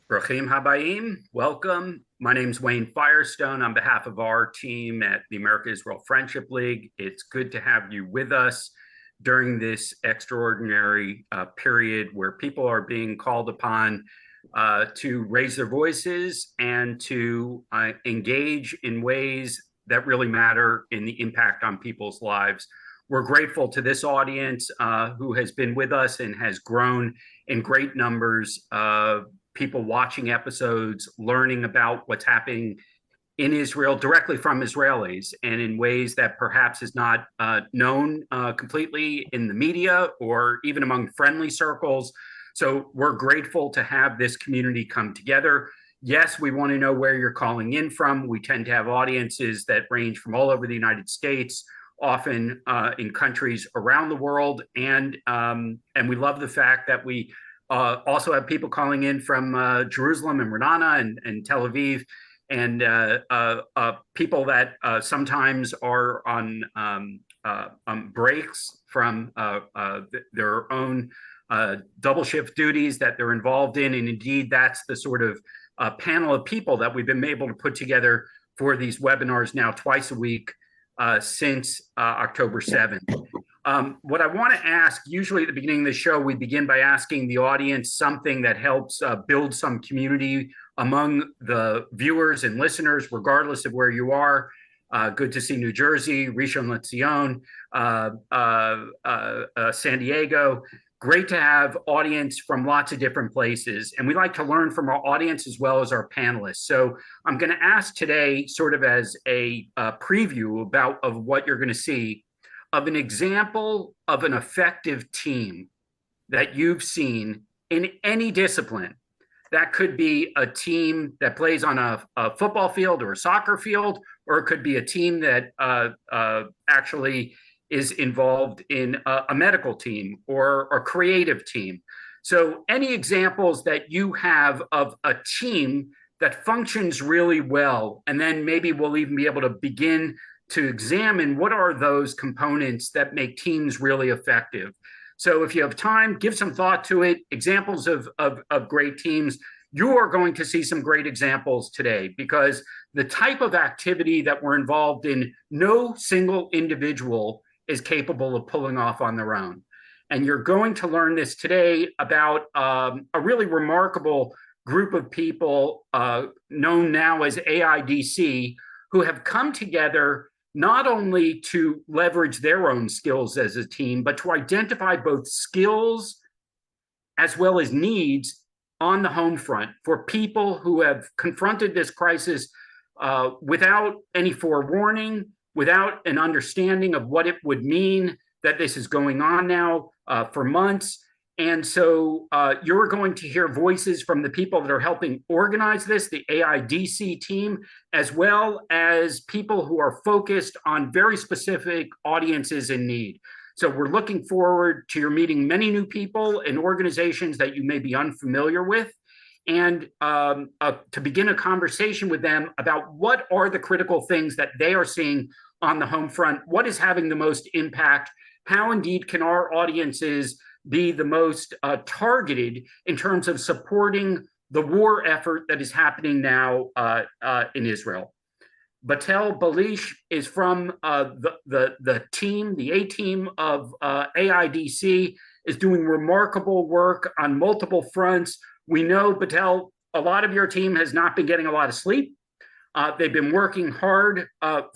Brachim Habayim, welcome. My name's Wayne Firestone on behalf of our team at the America Israel Friendship League. It's good to have you with us during this extraordinary period where people are being called upon to raise their voices and to engage in ways that really matter in the impact on people's lives. We're grateful to this audience who has been with us and has grown in great numbers. People watching episodes, learning about what's happening in Israel directly from Israelis and in ways that perhaps is not known completely in the media or even among friendly circles. So we're grateful to have this community come together. Yes, we want to know where you're calling in from. We tend to have audiences that range from all over the United States, often in countries around the world, and we love the fact that we also have people calling in from Jerusalem and Ramallah and Tel Aviv, and people that sometimes are on breaks from their own double shift duties that they're involved in. And indeed, that's the sort of panel of people that we've been able to put together for these webinars now twice a week since October 7th. What I want to ask, usually at the beginning of the show, we begin by asking the audience something that helps build some community among the viewers and listeners, regardless of where you are. Good to see New Jersey, Rishon LeZion, San Diego. Great to have audience from lots of different places. And we like to learn from our audience as well as our panelists. So I'm going to ask today, sort of as a preview of what you're going to see, of an example of an effective team that you've seen in any discipline. That could be a team that plays on a football field or a soccer field, or it could be a team that actually is involved in a medical team or a creative team. So any examples that you have of a team that functions really well, and then maybe we'll even be able to begin to examine what are those components that make teams really effective. So if you have time, give some thought to it. Examples of great teams. You are going to see some great examples today because the type of activity that we're involved in, no single individual is capable of pulling off on their own. And you're going to learn this today about a really remarkable group of people known now as AIDC, who have come together not only to leverage their own skills as a team, but to identify both skills as well as needs on the home front for people who have confronted this crisis without any forewarning, without an understanding of what it would mean that this is going on now for months. And so you're going to hear voices from the people that are helping organize this, the AIDC team, as well as people who are focused on very specific audiences in need. So we're looking forward to your meeting many new people and organizations that you may be unfamiliar with, and to begin a conversation with them about what are the critical things that they are seeing on the home front, what is having the most impact, how indeed can our audiences be the most targeted in terms of supporting the war effort that is happening now in Israel. Batel Balish is from the team, the A-team of AIDC, is doing remarkable work on multiple fronts. We know, Batel, a lot of your team has not been getting a lot of sleep. They've been working hard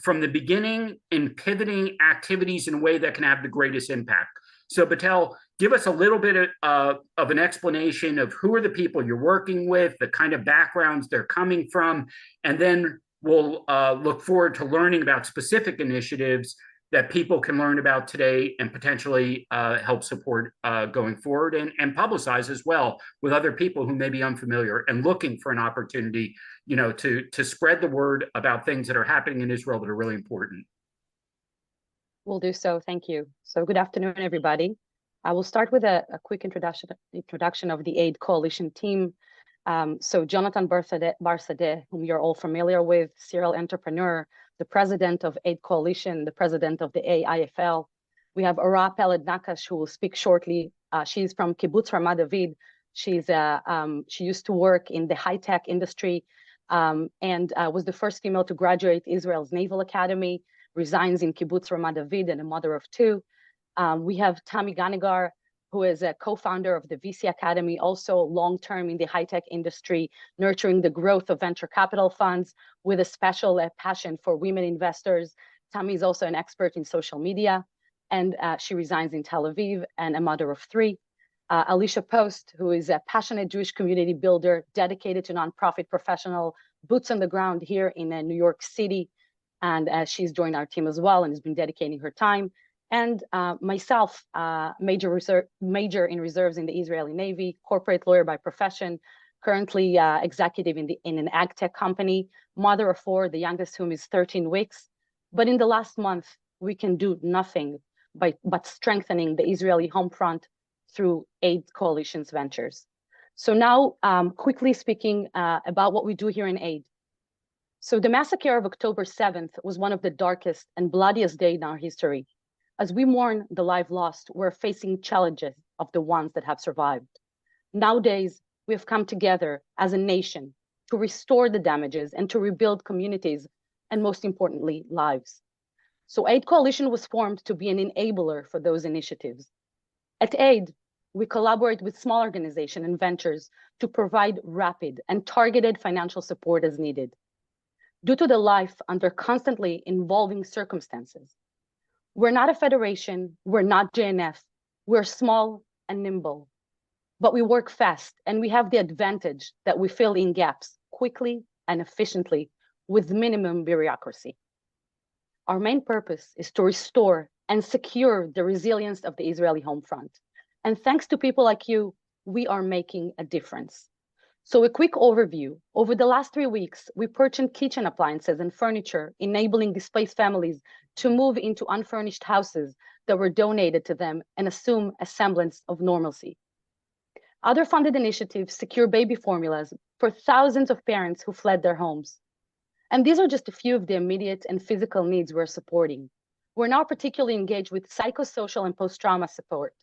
from the beginning in pivoting activities in a way that can have the greatest impact. So Batel, give us a little bit of an explanation of who are the people you're working with, the kind of backgrounds they're coming from, and then we'll look forward to learning about specific initiatives that people can learn about today and potentially help support going forward and publicize as well with other people who may be unfamiliar and looking for an opportunity, to spread the word about things that are happening in Israel that are really important. Will do so. Thank you. So good afternoon, everybody. I will start with a quick introduction of the Aid Coalition team. So Jonathan Barsadeh, whom you're all familiar with, serial entrepreneur, the president of Aid Coalition, the president of the AIFL. We have Ara Peled Nakash, who will speak shortly. She's from Kibbutz Ramat David. She used to work in the high-tech industry and was the first female to graduate Israel's Naval Academy, resigns in Kibbutz Ramat David, and a mother of two. We have Tami Ganigar, who is a co-founder of the VC Academy, also long-term in the high-tech industry, nurturing the growth of venture capital funds with a special passion for women investors. Tami is also an expert in social media, and she resides in Tel Aviv and a mother of three. Alicia Post, who is a passionate Jewish community builder, dedicated to nonprofit professional, boots on the ground here in New York City. And she's joined our team as well and has been dedicating her time. And myself, major in reserves in the Israeli Navy, corporate lawyer by profession, currently executive in an ag tech company, mother of four, the youngest whom is 13 weeks. But in the last month, we can do nothing but strengthening the Israeli home front through Aid Coalition's ventures. So now, quickly speaking about what we do here in Aid. So the massacre of October 7th was one of the darkest and bloodiest days in our history. As we mourn the life lost, we're facing challenges of the ones that have survived. Nowadays, we have come together as a nation to restore the damages and to rebuild communities, and most importantly, lives. So Aid Coalition was formed to be an enabler for those initiatives. At Aid, we collaborate with small organizations and ventures to provide rapid and targeted financial support as needed. Due to the life under constantly evolving circumstances, we're not a federation, we're not JNF, we're small and nimble, but we work fast and we have the advantage that we fill in gaps quickly and efficiently with minimum bureaucracy. Our main purpose is to restore and secure the resilience of the Israeli home front. And thanks to people like you, we are making a difference. So a quick overview. Over the last 3 weeks, we purchased kitchen appliances and furniture, enabling displaced families to move into unfurnished houses that were donated to them and assume a semblance of normalcy. Other funded initiatives secure baby formulas for thousands of parents who fled their homes. And these are just a few of the immediate and physical needs we're supporting. We're now particularly engaged with psychosocial and post-trauma support,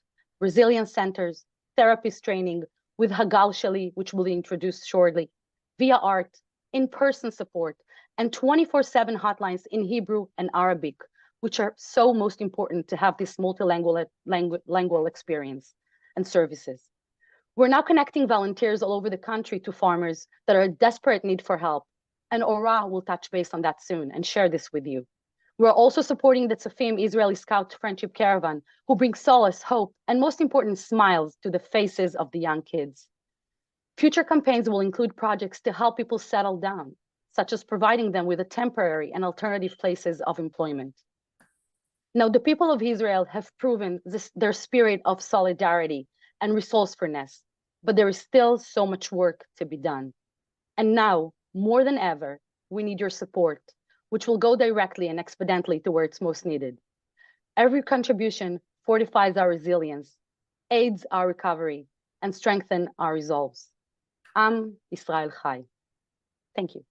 resilience centers, therapist training, with Hagal Shali, which will be introduced shortly, via art, in-person support, and 24/7 hotlines in Hebrew and Arabic, which are so most important to have this multilingual experience and services. We're now connecting volunteers all over the country to farmers that are in desperate need for help, and Ora will touch base on that soon and share this with you. We're also supporting the Tzafim Israeli Scout Friendship Caravan, who brings solace, hope, and most important, smiles to the faces of the young kids. Future campaigns will include projects to help people settle down, such as providing them with a temporary and alternative places of employment. Now, the people of Israel have proven their spirit of solidarity and resourcefulness, but there is still so much work to be done. And now, more than ever, we need your support, which will go directly and exponentially to where it's most needed. Every contribution fortifies our resilience, aids our recovery, and strengthens our resolves. Am Israel Chai. Thank you.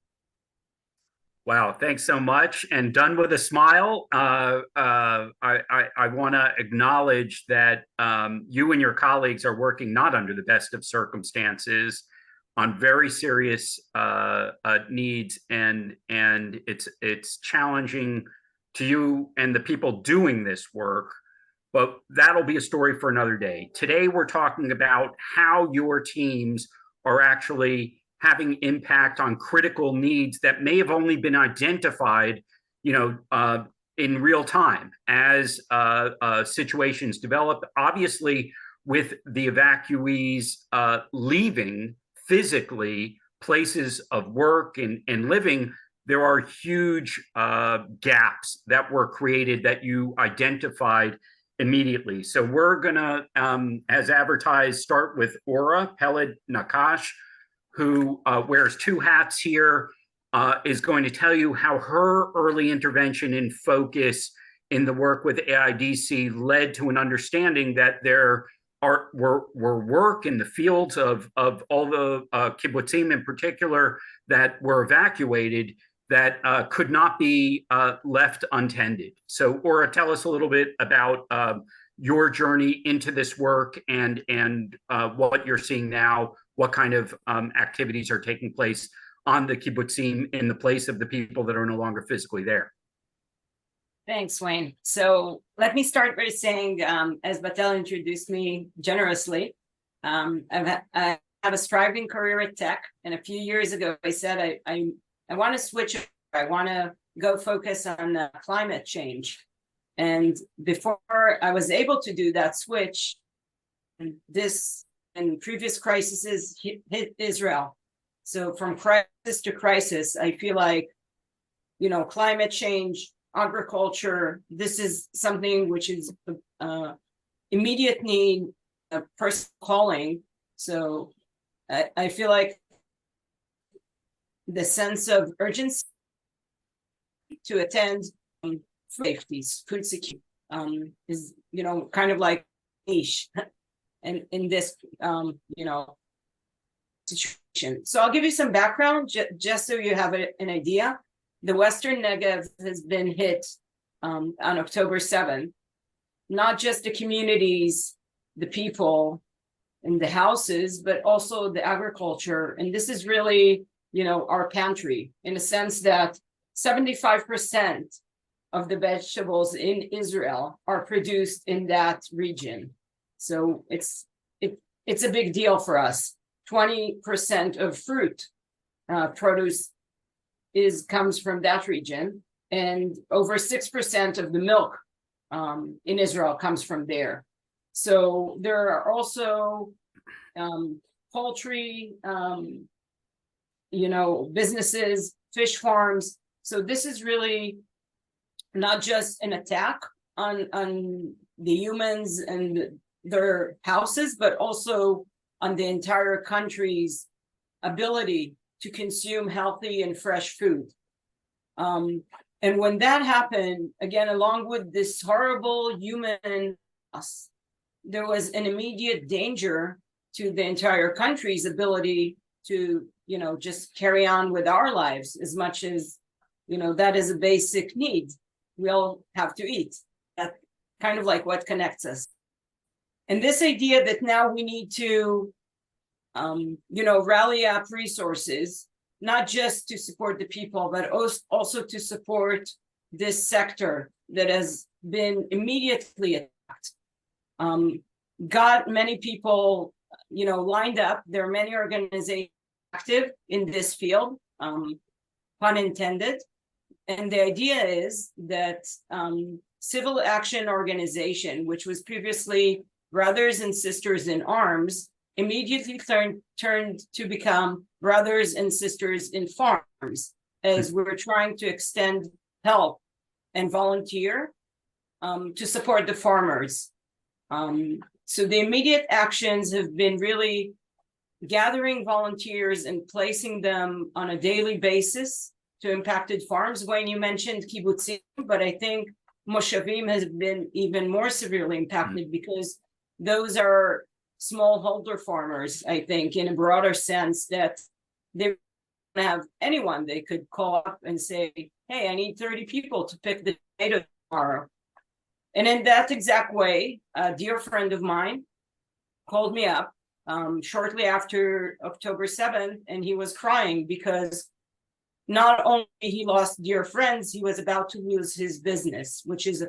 Wow, thanks so much. And done with a smile. I want to acknowledge that you and your colleagues are working not under the best of circumstances on very serious needs, and it's challenging to you and the people doing this work, but that'll be a story for another day. Today, we're talking about how your teams are actually having impact on critical needs that may have only been identified, in real time as situations develop. Obviously, with the evacuees leaving physically places of work and living, there are huge gaps that were created that you identified immediately. So we're gonna, as advertised, start with Ora Peled Nakash, who wears two hats here, is going to tell you how her early intervention and focus in the work with AIDC led to an understanding that there were work in the fields of all the kibbutzim in particular that were evacuated that could not be left untended. So, Ora, tell us a little bit about your journey into this work and what you're seeing now, what kind of activities are taking place on the kibbutzim in the place of the people that are no longer physically there. Thanks, Wayne. So let me start by saying, as Batel introduced me generously, I have a striving career at tech, and a few years ago I said I want to switch. I want to go focus on climate change. And before I was able to do that switch, this and previous crises hit Israel. So from crisis to crisis, I feel like, climate change, agriculture, this is something which is immediate need, a personal calling. So I feel like the sense of urgency to attend safety, food security is, kind of like niche and in this, situation. So I'll give you some background just so you have an idea. The Western Negev has been hit on October 7th. Not just the communities, the people, and the houses, but also the agriculture. And this is really, our pantry, in a sense that 75% of the vegetables in Israel are produced in that region. So it's a big deal for us. 20% of fruit produce comes from that region, and over 6% of the milk in Israel comes from there. So there are also poultry, businesses, fish farms. So this is really not just an attack on the humans and their houses, but also on the entire country's ability to consume healthy and fresh food. And when that happened, again, along with this horrible human loss, there was an immediate danger to the entire country's ability to, just carry on with our lives, as much as, that is a basic need. We all have to eat. That's kind of like what connects us. And this idea that now we need to, rally up resources, not just to support the people, but also to support this sector that has been immediately attacked. Got many people, lined up. There are many organizations active in this field, pun intended. And the idea is that civil action organization, which was previously Brothers and Sisters in Arms, immediately turned to become Brothers and Sisters in Farms, as we're trying to extend help and volunteer to support the farmers. So the immediate actions have been really gathering volunteers and placing them on a daily basis to impacted farms. Wayne, you mentioned kibbutzim, but I think moshavim has been even more severely impacted because those are smallholder farmers, I think, in a broader sense, that they don't have anyone they could call up and say, hey, I need 30 people to pick the tomato tomorrow. And in that exact way, a dear friend of mine called me up shortly after October 7th, and he was crying because not only he lost dear friends, he was about to lose his business, which is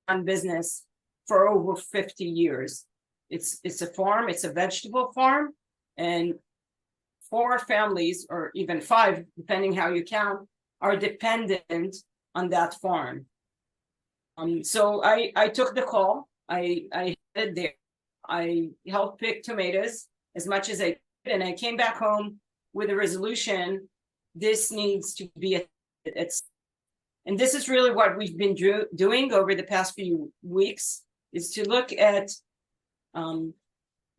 a business for over 50 years. It's a farm, it's a vegetable farm, and 4 families, or even 5, depending how you count, are dependent on that farm. So I took the call. I headed there. I helped pick tomatoes as much as I could, and I came back home with a resolution. This needs to be and this is really what we've been doing over the past few weeks, is to look at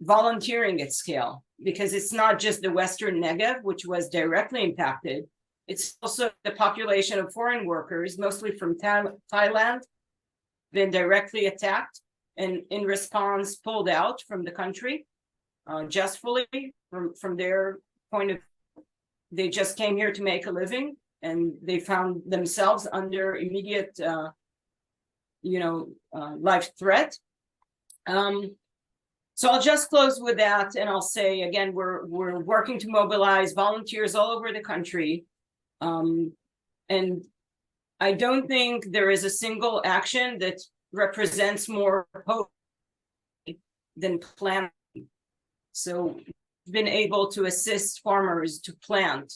volunteering at scale, because it's not just the Western Negev, which was directly impacted. It's also the population of foreign workers, mostly from Thailand, been directly attacked and in response pulled out from the country, justly from their point of view. They just came here to make a living, and they found themselves under immediate, life threat. So I'll just close with that, and I'll say again, we're working to mobilize volunteers all over the country, and I don't think there is a single action that represents more hope than planting. So we've been able to assist farmers to plant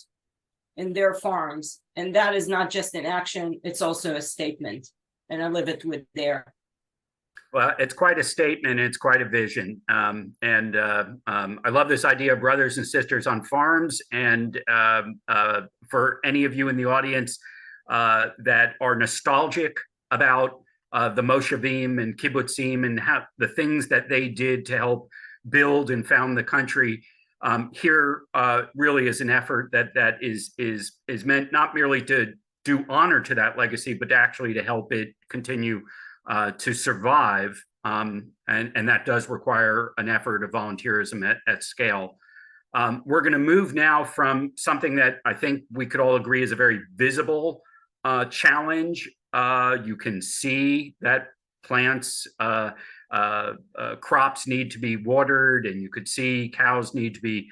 in their farms, and that is not just an action, it's also a statement, and I live it with there. Well, it's quite a statement. It's quite a vision. I love this idea of brothers and sisters on farms. And for any of you in the audience that are nostalgic about the Moshavim and Kibbutzim and how the things that they did to help build and found the country, here really is an effort that is meant not merely to do honor to that legacy, but actually to help it continue to survive, and that does require an effort of volunteerism at scale. We're going to move now from something that I think we could all agree is a very visible challenge. You can see that plants, crops need to be watered, and you could see cows need to be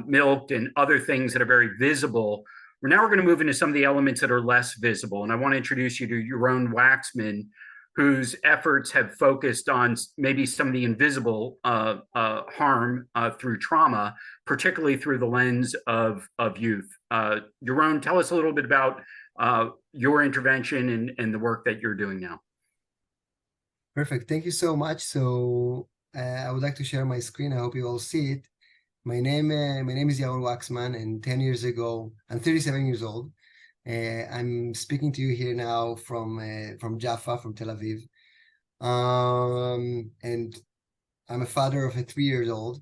milked and other things that are very visible. Now we're going to move into some of the elements that are less visible. And I want to introduce you to Yaron Waxman, whose efforts have focused on maybe some of the invisible harm through trauma, particularly through the lens of youth. Yaron, tell us a little bit about your intervention and the work that you're doing now. Perfect. Thank you so much. So I would like to share my screen. I hope you all see it. My name is Yaron Waxman, and 10 years ago, I'm 37 years old. I'm speaking to you here now from Jaffa, from Tel Aviv. And I'm a father of a 3-year-old.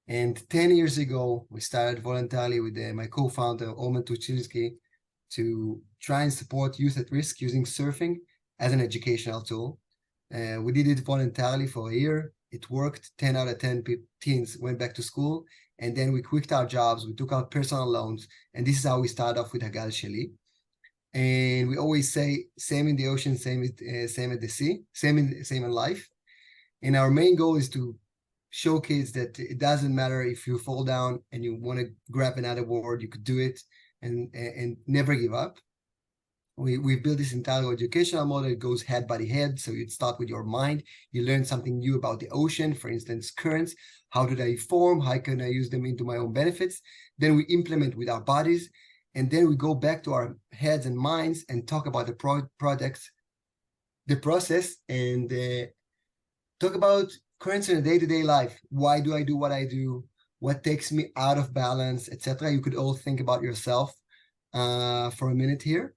And 10 years ago, we started voluntarily with my co-founder, Omer Tuchinski, to try and support youth at risk using surfing as an educational tool. We did it voluntarily for a year. It worked. 10 out of 10 teens went back to school. And then we quit our jobs. We took out personal loans. And this is how we started off with Hagal Sheli. And we always say, same in the ocean, same at the sea, same in life. And our main goal is to show kids that it doesn't matter if you fall down and you want to grab another board, you could do it and never give up. We built this entire educational model. It goes head by head. So you'd start with your mind. You learn something new about the ocean, for instance, currents. How do they form? How can I use them into my own benefits? Then we implement with our bodies. And then we go back to our heads and minds and talk about the projects, the process, and talk about currents in a day-to-day life. Why do I do what I do? What takes me out of balance, etc. You could all think about yourself for a minute here.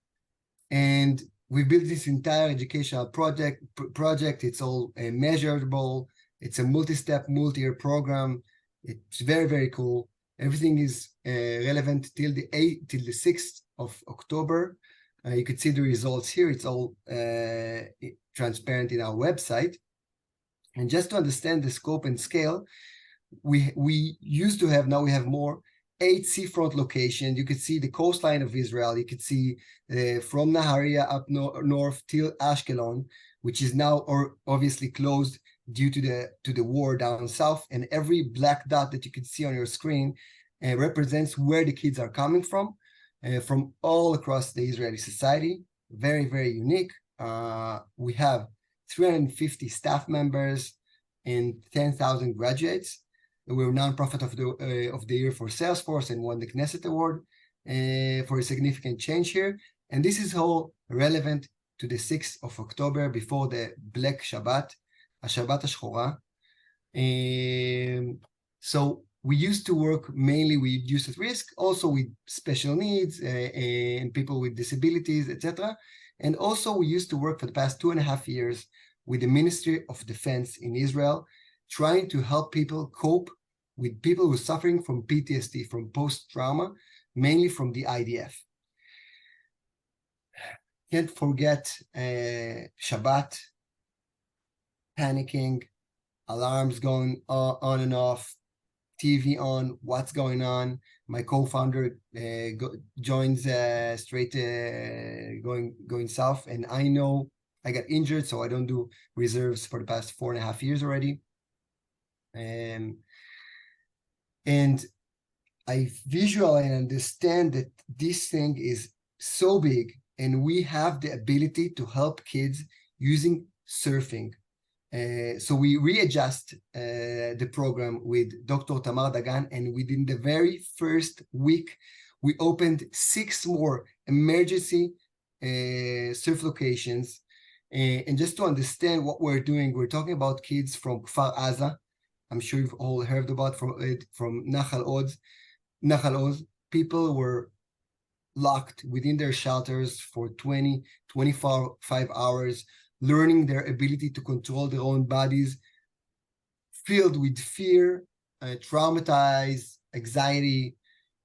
And we built this entire educational project. It's all measurable. It's a multi-step, multi-year program. It's very, very cool. Everything is relevant till the 6th of October. You could see the results here. It's all transparent in our website. And just to understand the scope and scale, we used to have, now we have more, 8 seafront locations. You could see the coastline of Israel. You could see from Nahariya up north till Ashkelon, which is now obviously closed due to the war down south. And every black dot that you can see on your screen represents where the kids are coming from all across the Israeli society. Very, very unique. We have 350 staff members and 10,000 graduates. We're nonprofit of the year for Salesforce and won the Knesset Award for a significant change here. And this is all relevant to the 6th of October before the Black Shabbat, Shabbat HaShchora. So we used to work mainly with youth at risk, also with special needs and people with disabilities, etc. And also we used to work for the past 2.5 years with the Ministry of Defense in Israel, trying to help people cope with people who are suffering from PTSD, from post-trauma, mainly from the IDF. Can't forget Shabbat, panicking, alarms going on and off, TV on, what's going on. My co-founder joins straight going south, and I know I got injured, so I don't do reserves for the past 4.5 years already. And I visualize and understand that this thing is so big, and we have the ability to help kids using surfing. So we readjust the program with Dr. Tamar Dagan, and within the very first week, we opened 6 more emergency surf locations. And just to understand what we're doing, we're talking about kids from Kfar Aza. I'm sure you've all heard about from Nahal Oz. People were locked within their shelters for 20, 25 hours, learning their ability to control their own bodies, filled with fear, traumatized, anxiety.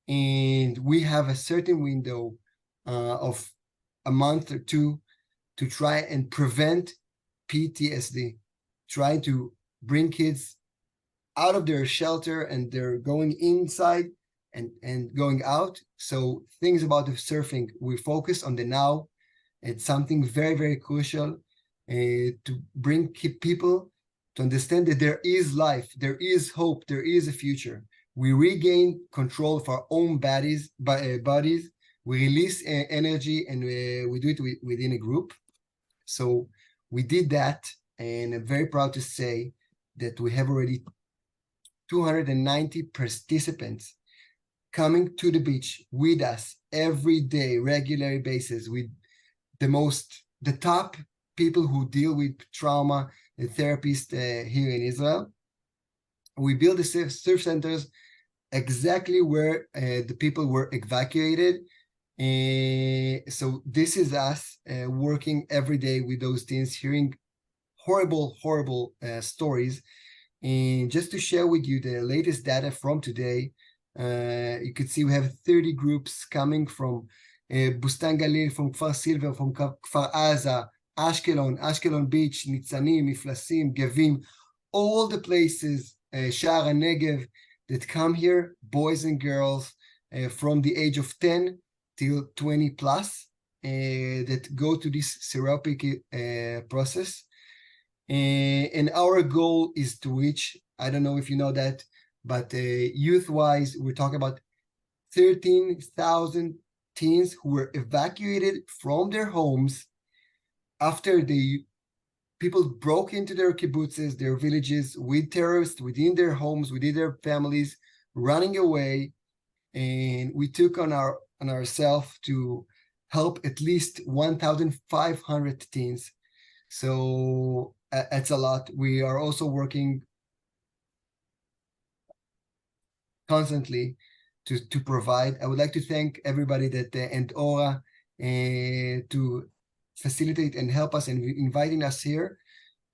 And we have a certain window of a month or 2 to try and prevent PTSD, try to bring kids out of their shelter, and they're going inside and going out. So things about the surfing, we focus on the now. It's something very, very crucial to bring people to understand that there is life, there is hope, there is a future. We regain control of our own bodies. We release energy, and we do it within a group. So we did that, and I'm very proud to say that we have already 290 participants coming to the beach with us every day, regular basis, with the top people who deal with trauma and therapists here in Israel. We build the surf centers exactly where the people were evacuated. So this is us working every day with those teens, hearing horrible stories. And just to share with you the latest data from today, you could see we have 30 groups coming from Bustan Galil, from Kfar Silver, from Kfar Aza, Ashkelon Beach, Nitzanim, Miflasim, Gavim, all the places, Sha'ar HaNegev, that come here, boys and girls from the age of 10 till 20 plus, that go to this therapeutic process. And our goal is to reach, I don't know if you know that, but youth-wise, we're talking about 13,000 teens who were evacuated from their homes after the people broke into their kibbutzes, their villages, with terrorists within their homes, within their families, running away. And we took on ourselves to help at least 1,500 teens. So it's a lot. We are also working constantly to provide. I would like to thank everybody that and Ora to facilitate and help us and inviting us here,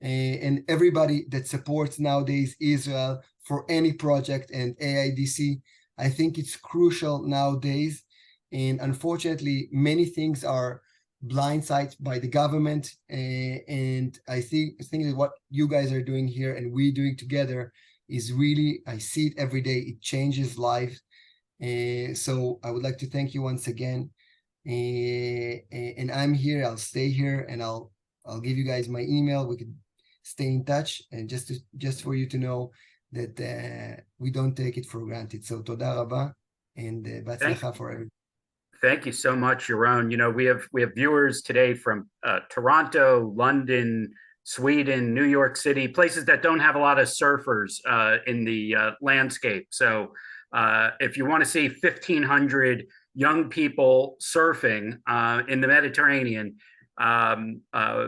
and everybody that supports nowadays Israel for any project and AIDC. I think it's crucial nowadays, and unfortunately many things are blindsided by the government, and I think that what you guys are doing here and we doing together is really, I see it every day, it changes lives. So I would like to thank you once again. And I'm here, I'll stay here, and I'll give you guys my email. We could stay in touch, and just for you to know that we don't take it for granted. So toda rabba, and batzlacha for everything. Thank you so much, Yaron. You know, we have viewers today from Toronto, London, Sweden, New York City, places that don't have a lot of surfers in the landscape. So if you want to see 1,500 young people surfing in the Mediterranean,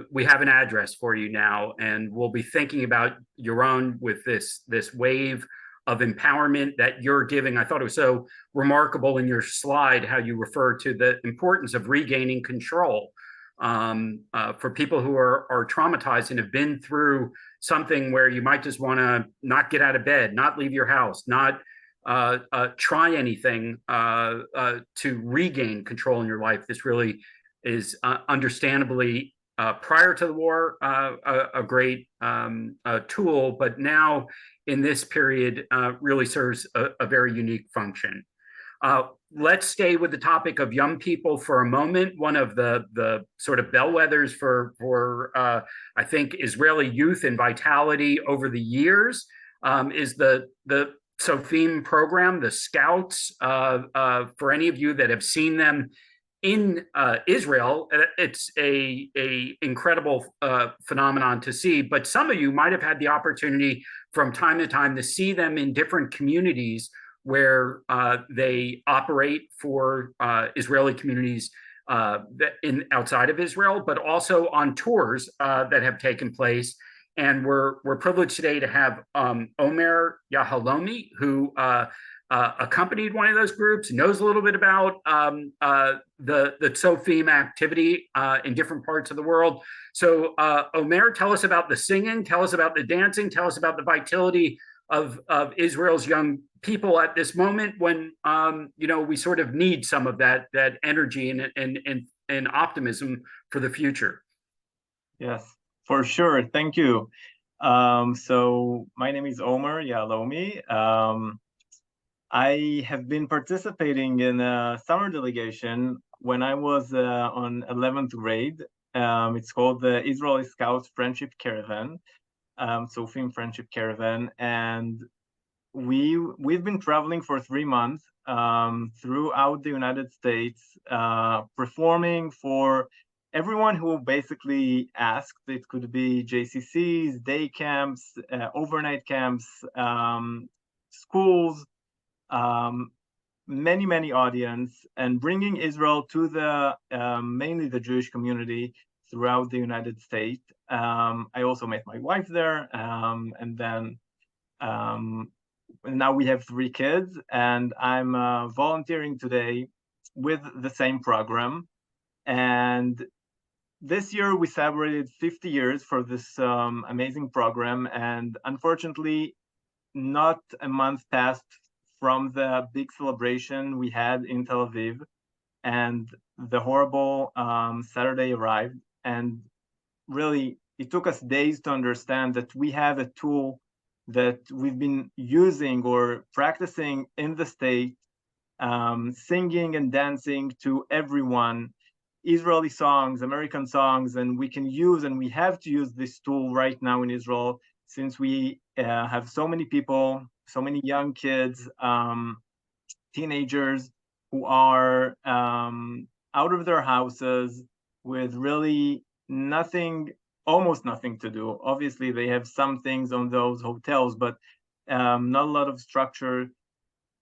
we have an address for you now, and we'll be thinking about Yaron with this wave of empowerment that you're giving. I thought it was so remarkable in your slide how you refer to the importance of regaining control for people who are traumatized and have been through something where you might just want to not get out of bed, not leave your house, not try anything to regain control in your life. This really is understandably prior to the war a great tool, but now in this period really serves a very unique function. let's stay with the topic of young people for a moment. One of the sort of bellwethers for I think Israeli youth and vitality over the years is the Sofim program, the Scouts. For any of you that have seen them in Israel, it's a incredible phenomenon to see. But some of you might have had the opportunity from time to time to see them in different communities where they operate for Israeli communities outside of Israel, but also on tours that have taken place. And we're privileged today to have Omer Yahalomi, who accompanied one of those groups, knows a little bit about the Tzofim activity in different parts of the world. So Omer, tell us about the singing, tell us about the dancing, tell us about the vitality of Israel's young people at this moment when we sort of need some of that energy and optimism for the future. Yes, for sure. Thank you. So my name is Omer Yahalomi. I have been participating in a summer delegation when I was on 11th grade. It's called the Israeli Scouts Friendship Caravan, Sofim Friendship Caravan, and we've been traveling for 3 months throughout the United States, performing for everyone who basically asked. It could be JCCs, day camps, overnight camps, schools, many audience, and bringing Israel to the mainly the Jewish community throughout the United States. I also met my wife there, and then now we have 3 kids, and I'm volunteering today with the same program. And this year we celebrated 50 years for this amazing program, and unfortunately, not a month passed from the big celebration we had in Tel Aviv, and the horrible Saturday arrived. And really, it took us days to understand that we have a tool that we've been using or practicing in the state, singing and dancing to everyone, Israeli songs, American songs, and we can use and we have to use this tool right now in Israel since we have so many people, so many young kids, teenagers who are out of their houses with really nothing, almost nothing to do. Obviously, they have some things on those hotels, but not a lot of structure.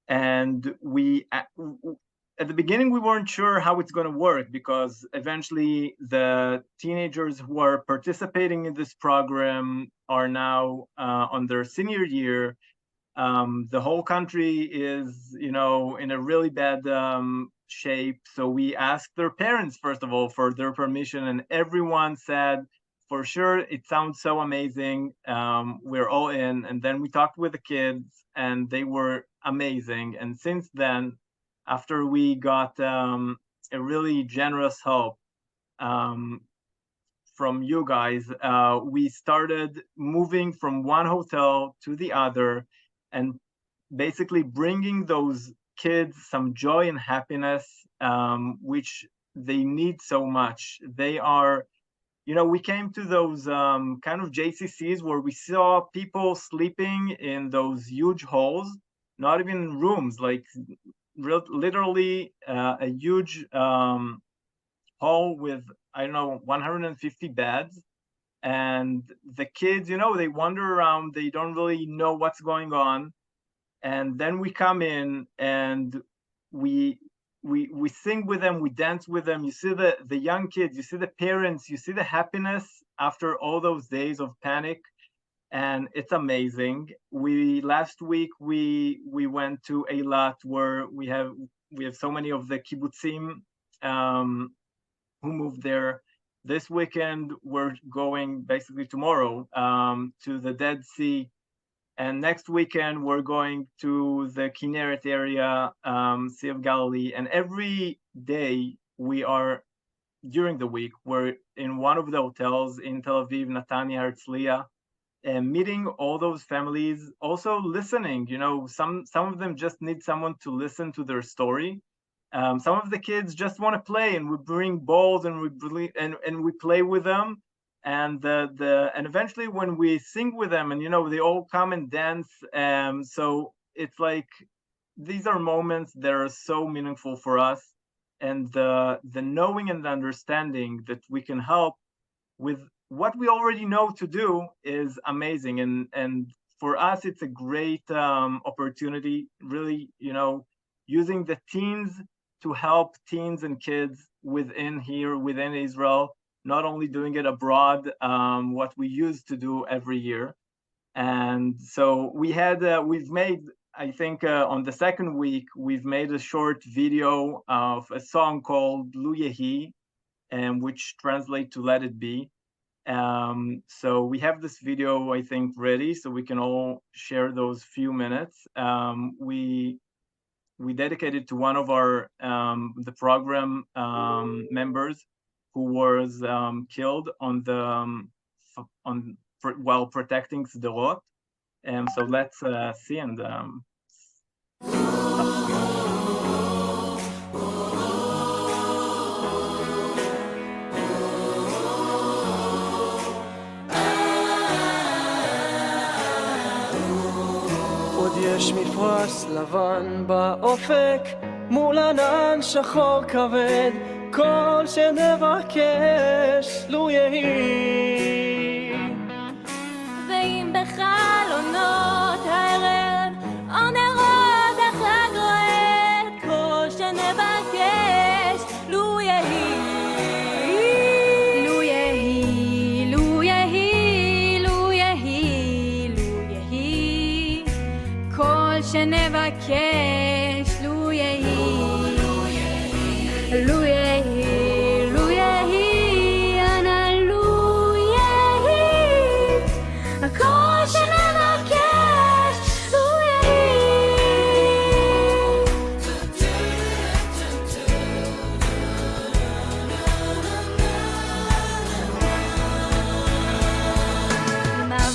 And we, at the beginning, we weren't sure how it's going to work because eventually the teenagers who are participating in this program are now on their senior year. The whole country is, in a really bad shape. So we asked their parents, first of all, for their permission, and everyone said, for sure, it sounds so amazing. We're all in. And then we talked with the kids, and they were amazing. And since then, after we got a really generous help from you guys, we started moving from one hotel to the other and basically bringing those kids some joy and happiness, which they need so much. They are, we came to those kind of JCCs where we saw people sleeping in those huge halls, not even rooms, like literally a huge hall with, 150 beds. And the kids, they wander around, they don't really know what's going on. And then we come in and we sing with them, we dance with them. You see the young kids, you see the parents, you see the happiness after all those days of panic. And it's amazing. Last week we went to Eilat, where we have so many of the kibbutzim who moved there. This weekend we're going basically tomorrow to the Dead Sea, and next weekend we're going to the Kinneret area, Sea of Galilee. And every day during the week, we're in one of the hotels in Tel Aviv, Netanya, Herzliya, and meeting all those families, also listening. Some of them just need someone to listen to their story, some of the kids just want to play, and we bring balls and we play with them. And and eventually when we sing with them, and they all come and dance. So it's like these are moments that are so meaningful for us, and the knowing and the understanding that we can help with what we already know to do is amazing. And for us, it's a great opportunity, really, using the teens to help teens and kids within Israel, not only doing it abroad, what we used to do every year. And so we've made, I think on the second week, we've made a short video of a song called Lu Yehi, which translates to Let It Be. So we have this video, I think, ready, so we can all share those few minutes. We dedicated to one of our the program members who was killed while protecting Sderot. So let's see and עוד יש מפרש לבן באופק מול ענן שחור כבד כל שנבקש לו יהי ואם בחלונות הערב או נרות החגרת כל שנבקש לו יהי לו יהי לו יהי לו יהי לו יהי כל שנבקש לו יהי לו יהי לו יהי אנא לו יהי כל שנבקש לו יהי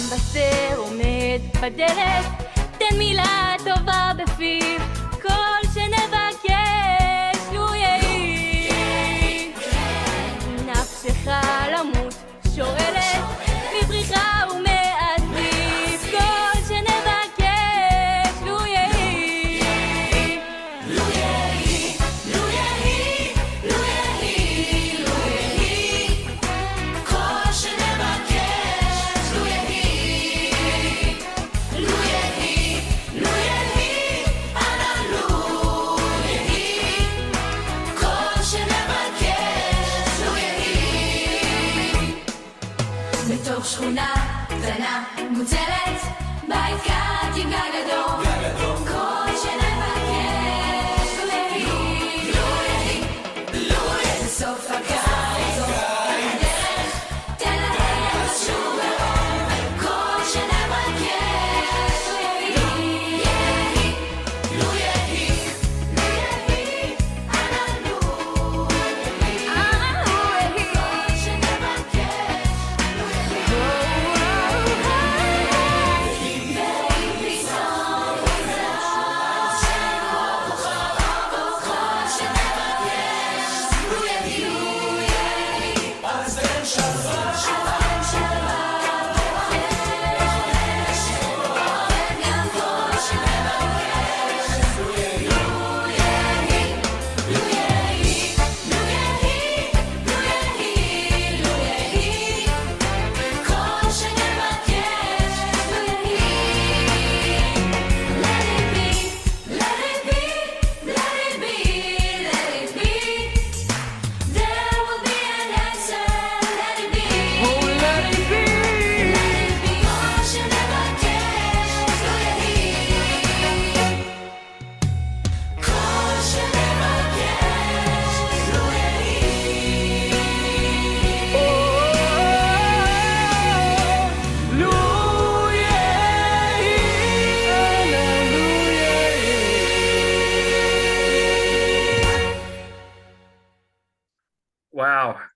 מבשר עומד בדלת תן מילה טובה בפיו כל שנבקש לו יהי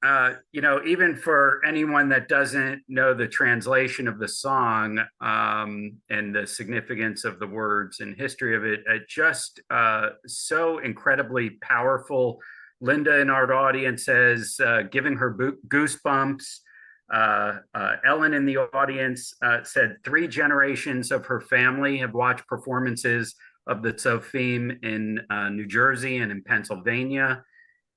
Wow. Even for anyone that doesn't know the translation of the song and the significance of the words and history of it, just so incredibly powerful. Linda in our audience says, giving her goosebumps. Ellen in the audience said 3 generations of her family have watched performances of the Tzofim in New Jersey and in Pennsylvania.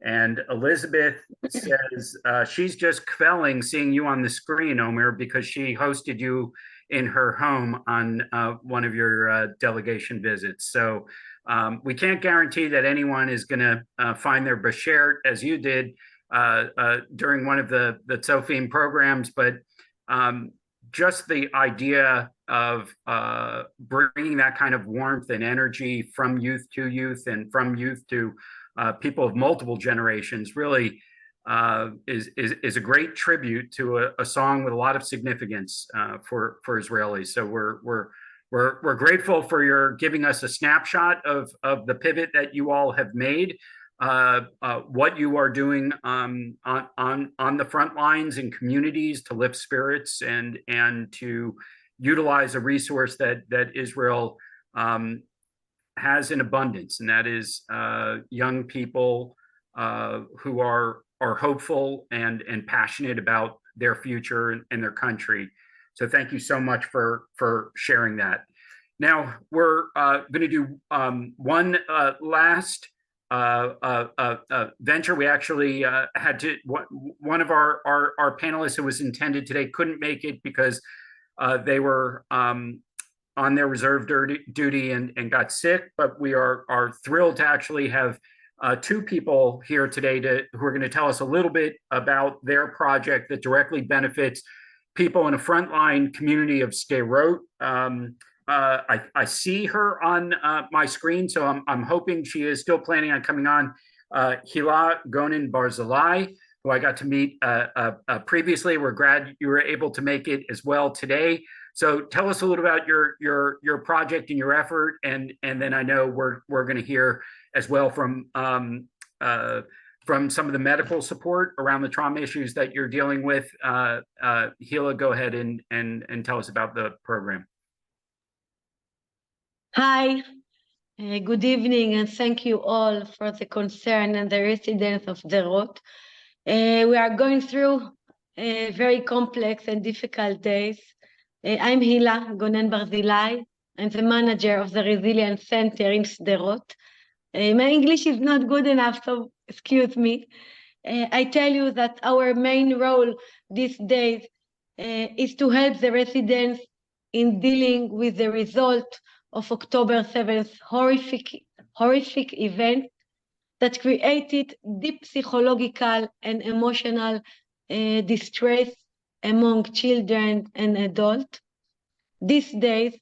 And Elizabeth says she's just quelling seeing you on the screen, Omer, because she hosted you in her home on one of your delegation visits. So we can't guarantee that anyone is going to find their bashert as you did during one of the Tzofim programs, but just the idea of bringing that kind of warmth and energy from youth to youth and from youth to people of multiple generations really is a great tribute to a song with a lot of significance for Israelis. So we're grateful for your giving us a snapshot of the pivot that you all have made, what you are doing on the front lines in communities to lift spirits and to utilize a resource that Israel has in abundance, and that is young people who are hopeful and passionate about their future and their country. So thank you so much for sharing that. Now we're going to do one last venture. We actually had to, one of our panelists who was intended today couldn't make it because they were on their reserve duty and got sick, but we are thrilled to actually have 2 people here today who are going to tell us a little bit about their project that directly benefits people in a frontline community of Sderot. I see her on my screen, so I'm hoping she is still planning on coming on. Hila Gonen Barzilai, who I got to meet previously. We're glad you were able to make it as well today. So tell us a little about your project and your effort, and then I know we're going to hear as well from some of the medical support around the trauma issues that you're dealing with. Hila, go ahead and tell us about the program. Hi, good evening, and thank you all for the concern and the residents of Sderot. We are going through very complex and difficult days. I'm Hila Gonen Barzilai. I'm the manager of the Resilience Center in Sderot. My English is not good enough, so excuse me. I tell you that our main role these days is to help the residents in dealing with the result of October 7th horrific event that created deep psychological and emotional distress among children and adults. These days,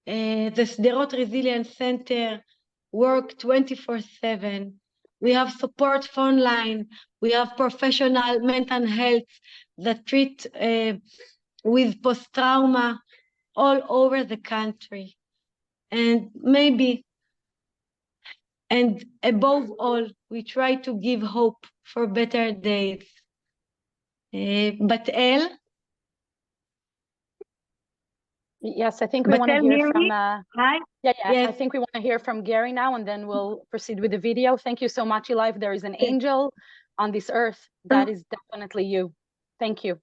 the Sderot Resilience Center work 24/7. We have support phone line. We have professional mental health that treat with post-trauma all over the country. And above all, we try to give hope for better days. But El? Yes, I think we want to hear from Hi? yes. Yes. I think we want to hear from Gary now, and then we'll proceed with the video. Thank you so much, Eli. If there is an angel on this earth, that is definitely you. Thank you.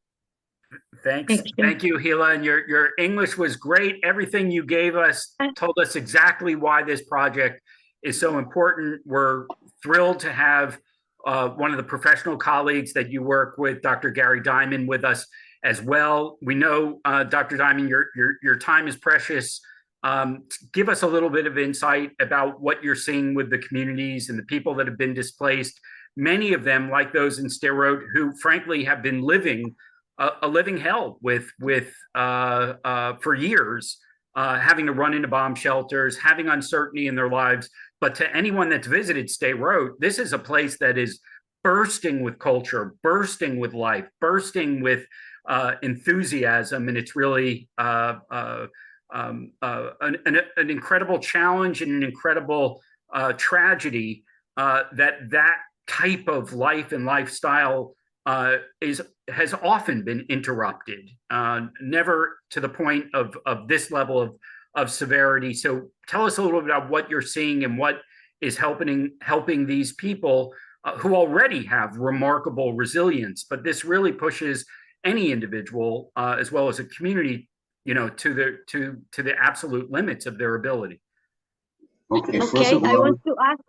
Thank you, Hila, and your English was great. Everything you gave us told us exactly why this project is so important. We're thrilled to have one of the professional colleagues that you work with, Dr. Gary Diamond, with us as well. We know, Dr. Diamond, your time is precious. Give us a little bit of insight about what you're seeing with the communities and the people that have been displaced. Many of them, like those in Sderot, who frankly have been living a living hell for years, having to run into bomb shelters, having uncertainty in their lives. But to anyone that's visited Sderot, this is a place that is bursting with culture, bursting with life, bursting with enthusiasm, and it's really an incredible challenge and an incredible tragedy that type of life and lifestyle has often been interrupted, never to the point of this level of severity. So tell us a little bit about what you're seeing and what is helping these people who already have remarkable resilience. But this really pushes any individual as well as a community, to the absolute limits of their ability. Okay, first Okay, of I all, want to ask.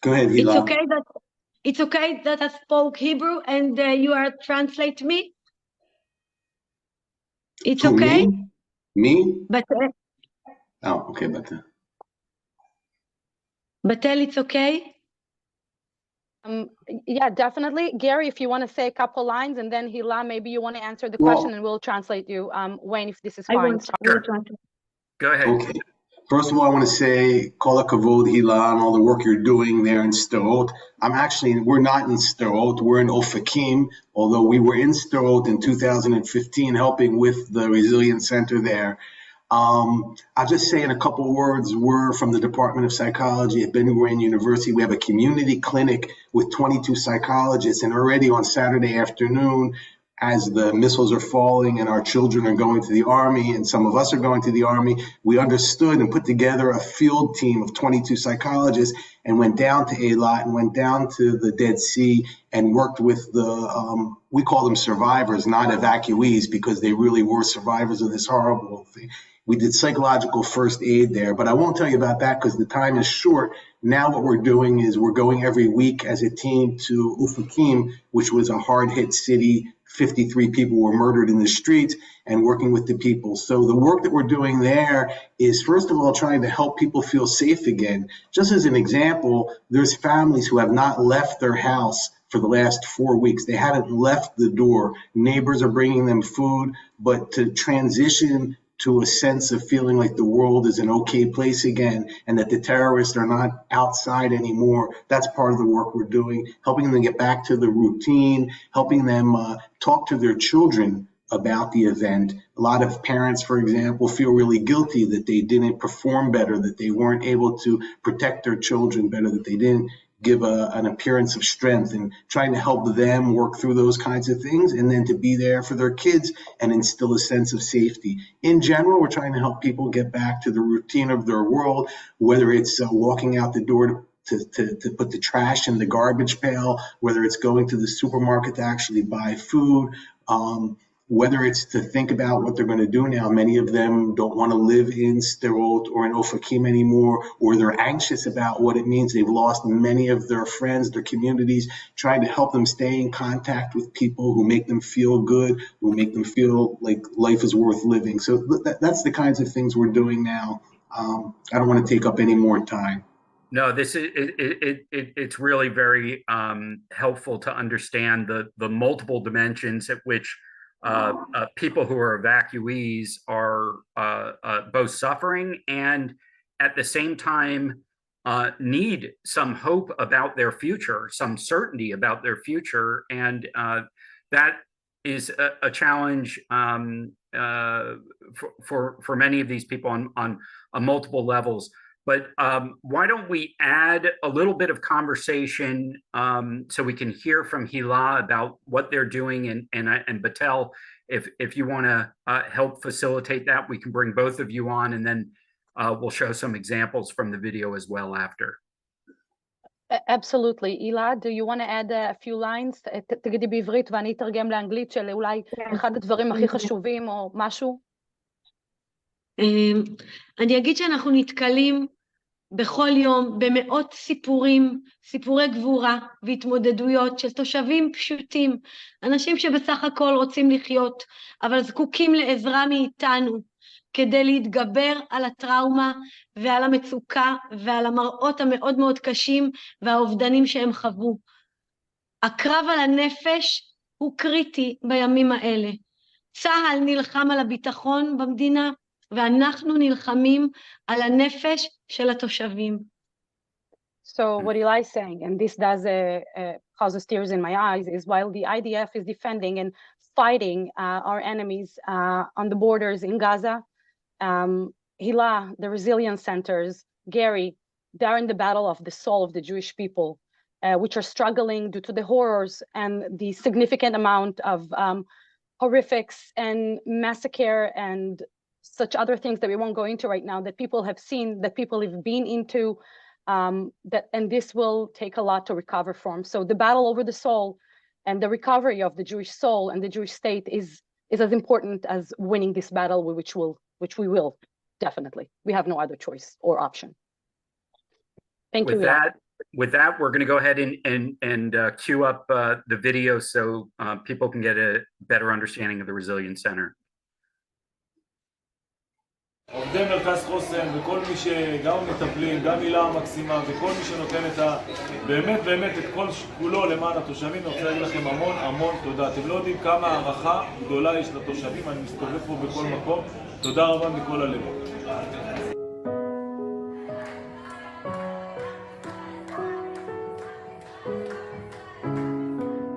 go ahead, It's Hila. okay that I spoke Hebrew and you are translate me. It's Who, okay. Me? But Oh, okay, but Batel, it's okay. Yeah, definitely. Gary, if you want to say a couple lines, and then Hila, maybe you want to answer the Well- question and we'll translate you. Wayne, if this is I fine. want Sure. to. Go ahead. okay. First of all, I want to say kol hakavod, Hila, and all the work you're doing there in Sderot. We're not in Sderot, we're in Ofakim, although we were in Sderot in 2015 helping with the Resilience Center there. I'll just say in a couple of words, we're from the Department of Psychology at Ben Gurion University. We have a community clinic with 22 psychologists, and already on Saturday afternoon, as the missiles are falling and our children are going to the Army and some of us are going to the Army, we understood and put together a field team of 22 psychologists and went down to Eilat and went down to the Dead Sea and worked with we call them survivors, not evacuees, because they really were survivors of this horrible thing. We did psychological first aid there, but I won't tell you about that because the time is short. Now what we're doing is we're going every week as a team to Ufakim, which was a hard-hit city. 53 people were murdered in the streets, and working with the people. So the work that we're doing there is, first of all, trying to help people feel safe again. Just as an example, there's families who have not left their house for the last 4 weeks. They haven't left the door. Neighbors are bringing them food, but to transition to a sense of feeling like the world is an okay place again and that the terrorists are not outside anymore. That's part of the work we're doing, helping them get back to the routine, helping them talk to their children about the event. A lot of parents, for example, feel really guilty that they didn't perform better, that they weren't able to protect their children better, that they didn't give an appearance of strength, and trying to help them work through those kinds of things, and then to be there for their kids and instill a sense of safety. In general, we're trying to help people get back to the routine of their world, whether it's walking out the door to put the trash in the garbage pail, whether it's going to the supermarket to actually buy food, whether it's to think about what they're going to do now. Many of them don't want to live in Sderot or in Ofakim anymore, or they're anxious about what it means. They've lost many of their friends, their communities, trying to help them stay in contact with people who make them feel good, who make them feel like life is worth living. So that's the kinds of things we're doing now. I don't want to take up any more time. No, this is it's really very helpful to understand the multiple dimensions at which people who are evacuees are both suffering and at the same time need some hope about their future, some certainty about their future, and that is a challenge for many of these people on multiple levels. But why don't we add a little bit of conversation so we can hear from Hila about what they're doing, and Batel, if you want to help facilitate that, we can bring both of you on, and then we'll show some examples from the video as well after. Absolutely. Hila, do you want to add a few lines? תגידי בעברית ואני אתרגם לאנגלית של אולי אחד הדברים הכי חשובים או משהו? אני אגיד שאנחנו נתקלים בכל יום במאות סיפורי גבורה והתמודדויות של תושבים פשוטים, אנשים שבסך הכל רוצים לחיות, אבל זקוקים לעזרה מאיתנו כדי להתגבר על הטראומה ועל המצוקה ועל המראות המאוד מאוד קשים והאובדנים שהם חוו. הקרב על הנפש הוא קריטי בימים האלה. צה"ל נלחם על הביטחון במדינה, ואנחנו נלחמים על הנפש של התושבים. So what Eli is saying, and this does causes tears in my eyes, is while the IDF is defending and fighting our enemies on the borders in Gaza, Hila, the resilience centers, Gary, they're in the battle of the soul of the Jewish people. which are struggling due to the horrors and the significant amount of horrifics and massacre and such other things that we won't go into right now that people have seen, that people have been into, and this will take a lot to recover from. So the battle over the soul and the recovery of the Jewish soul and the Jewish state is as important as winning this battle, which we will definitely. We have no other choice or option. Thank you. With that, we're going to go ahead and queue up the video so people can get a better understanding of the Resilience Center. עובדי מרכז חוסן וכל מי שגם מטפלים, גם הילה המקסימה וכל מי שנותן את באמת את כל כולו למען התושבים, אני רוצה להגיד לכם המון תודה. אתם לא יודעים כמה הערכה גדולה יש לתושבים, אני מסתובב פה בכל מקום. תודה רבה מכל הלב.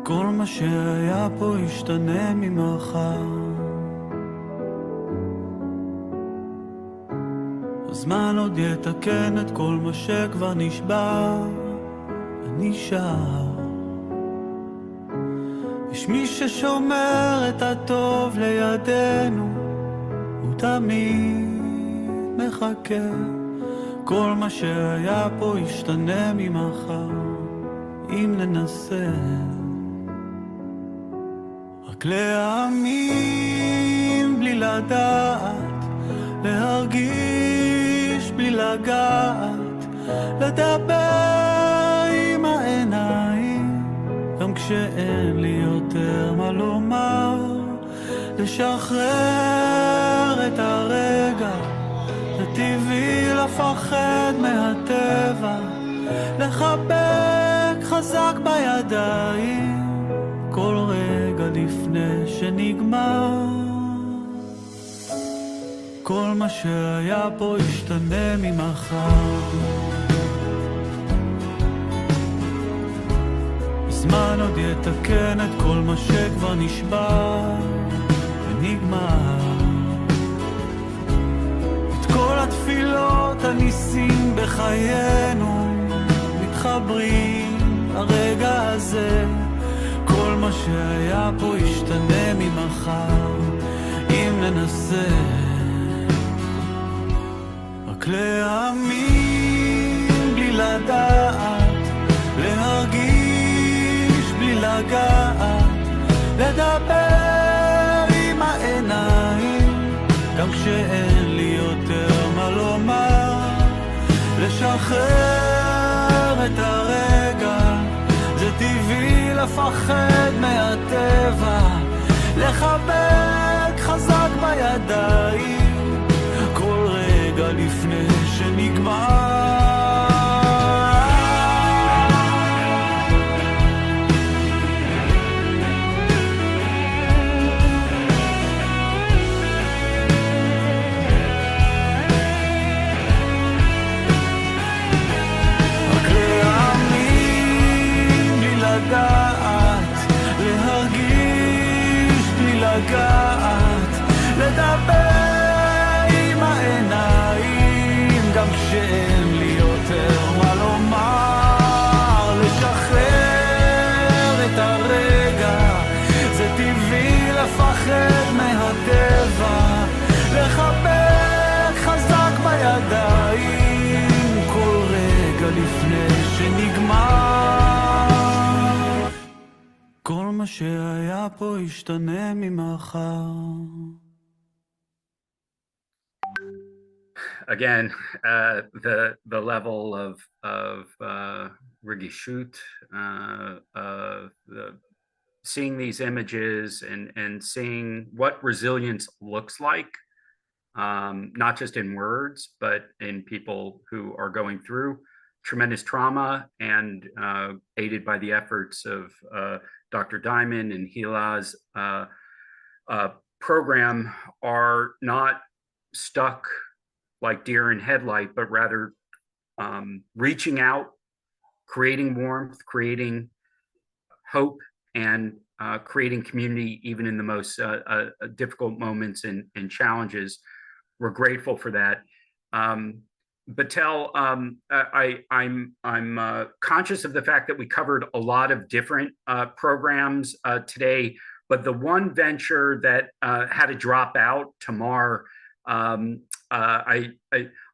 כל מה שהיה פה ישתנה ממחר, הזמן עוד יתקן את כל מה שכבר נשבר ונשאר. יש מי ששומר את הטוב לידינו, הוא תמיד מחכה. כל מה שהיה פה ישתנה ממחר אם ננסה רק להאמין בלי לדעת, להרגיש בלי לגעת, לדבר עם העיניים גם כשאין לי יותר מה לומר, לשחרר את הרגע, זה טבעי לפחד מהטבע, לחבק חזק בידיים כל רגע לפני שנגמר. כל מה שהיה פה ישתנה ממחר, הזמן עוד יתקן את כל מה שכבר נשבר ונגמר. את כל התפילות הניסים בחיינו מתחברים הרגע הזה. כל מה שהיה פה ישתנה ממחר אם ננסה רק להאמין בלי לדעת, להרגיש בלי לגעת, לדבר עם העיניים גם כשאין לי יותר מה לומר, לשחרר את הרגע, זה טבעי לפחד מהטבע, לחבק חזק בידיים כל רגע לפני שנגמר. רק להאמין בלי לגעת, להרגיש בלי לגעת, לדבר עם העיניים גם כשאין לי יותר מה לומר, לשחרר את הרגע, זה טבעי לפחד מהטבע, לחבק חזק בידיים כל רגע לפני שנגמר. כל מה שהיה פה ישתנה ממחר. Again, the level of regishut, seeing these images and seeing what resilience looks like, not just in words, but in people who are going through tremendous trauma and aided by the efforts of Dr. Diamond and Hila's program, are not stuck like deer in headlight, but rather reaching out, creating warmth, creating hope, and creating community even in the most difficult moments and challenges. We're grateful for that. Battelle, I'm conscious of the fact that we covered a lot of different programs today, but the one venture that had to drop out, Tamar, I